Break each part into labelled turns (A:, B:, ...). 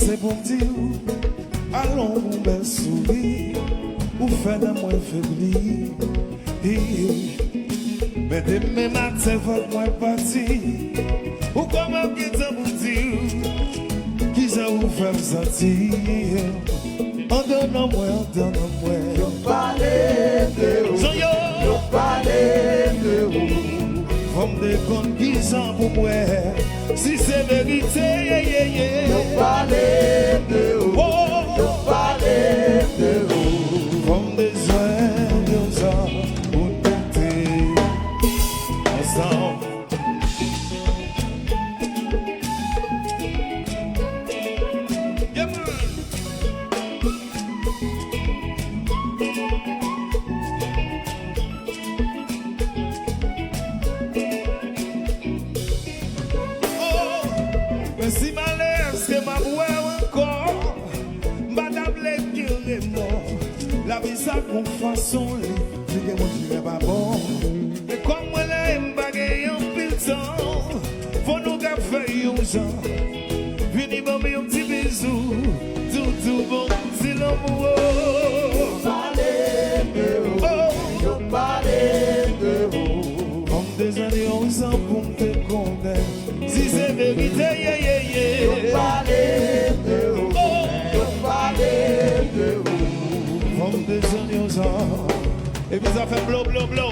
A: c'est pour dire, allons mon bel sourire, ou faire de moi faibli. Mais demain matin, faut moi partir, ou comment quitter pour dire, qui ça vous fait sentir. En donnant-moi,
B: Yo parle de vous, yo parle de vous.
A: Comme des comptes qui sont pour moi, si c'est vérité,
B: Yo parle de vous, yo parle de vous.
A: comme des oiseaux pour tenter ensemble. Yeah, man. Mais si ma lèvre, c'est ma voix encore, madame l'écure est mort. La vie, ça qu'on façon, les que moi, je pas bon. Mais comme moi, là, je bagaille en pile temps, faut nous faire un genre. Vini, bon, mais un petit bisou, tout bon, c'est l'amour.
B: Yo parle de vous.
A: Comme des années, on s'en pour me connaître. Si c'est vérité, yeah, yeah, yeah.
B: Yo parle de vous, yo parle de vous.
A: Comme des années, on s'en. Et puis ça fait blow, blow, blow.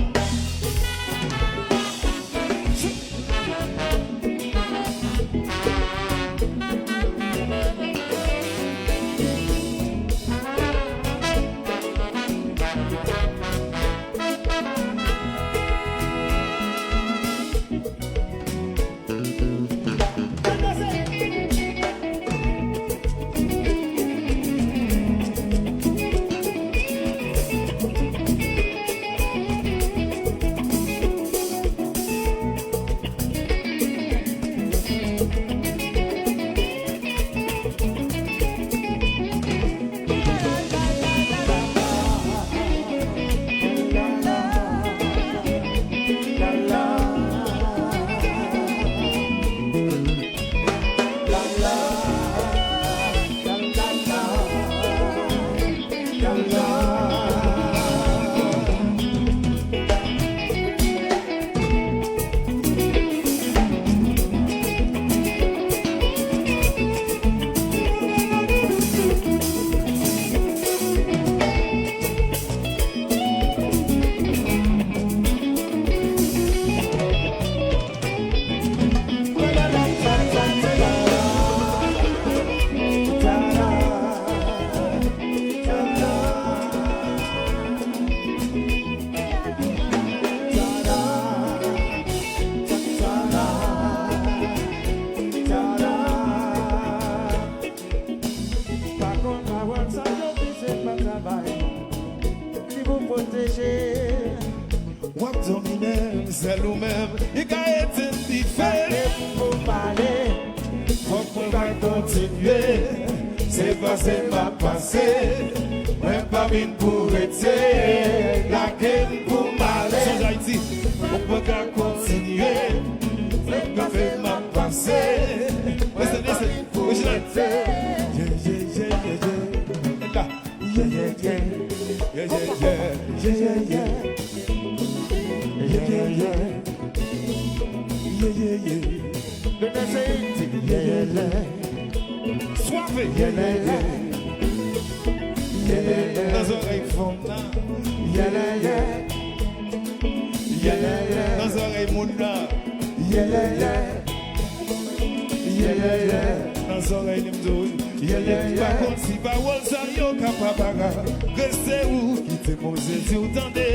A: Wap domine, c'est nous-mêmes, il a été différent.
B: Pour parler,
A: Faut qu'on va continuer, c'est passé, pas passé. Même pas vine pour rester, la game pour m'aller. Sans Haïti, on peut pas continuer, c'est passé, pas passé. Listen, listen, original. Yeah, yeah, yeah, yeah, yeah. Yeah, yeah, yeah. Yeah, yeah, yeah. Yeah, yeah, yeah. Yeah, yeah, yeah. Yeah, yeah, yeah. Yeah, yeah, yeah. Soifé. Yeah, yeah, yeah. Yeah, yeah, yeah. Dans oreilles fondant. Yeah, yeah, yeah. Yeah, yeah, yeah. Dans oreilles mouna. Yeah, yeah, yeah. Yeah, yeah, yeah. Dans oreilles limdou. Yeah, yeah, yeah. Par contre, si pas wol sa yo kapabara, reste où qui te pose si ou tende.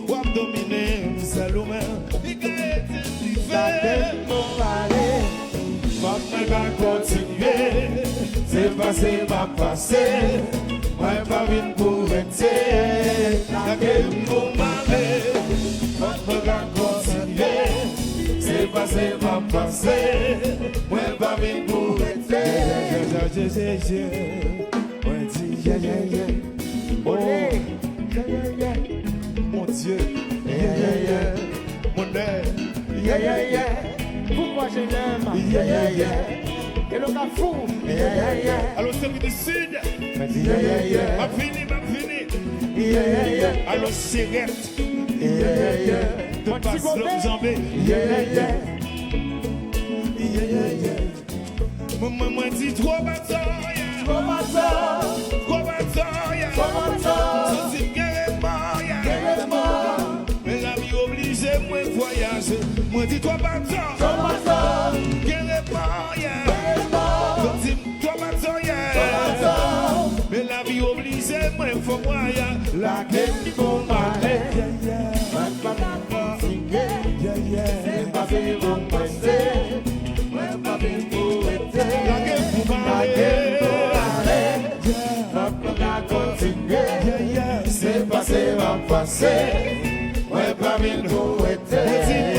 A: Wap domine, saloumen. Il a été différent.
B: pour parler,
A: Faut pas continuer, c'est passé, pas passé. Moi, pas vine pour rester, la game pour m'aller. Faut pas continuer, c'est passé, pas passé. Moi, pas vine pour rester. Moi, dis, yeah, yeah, yeah. Oh, yeah, yeah, yeah. Mon Dieu, yeah, yeah, yeah. Mon air,
B: yeah, yeah, yeah. Pourquoi je l'aime?
A: yeah, yeah, yeah.
B: Et le cafou.
A: Alors c'est du sud. Ma fini. Alors Sérette. De passe l'homme zambé. Maman dit trop bataille. Sans dire qu'elle est mort. Mais la vie oblige moi voyager. Moi dis toi bataille. Qu'elle est mort. Sans dire toi bataille. Mais la vie oblige moi faut voyager.
B: La game pour m'aller. C'est pas fait pour passer. Pas fait pour être.
A: La game pour m'aller.
B: C'est passé, va passer. Ouais, pas mille pour être.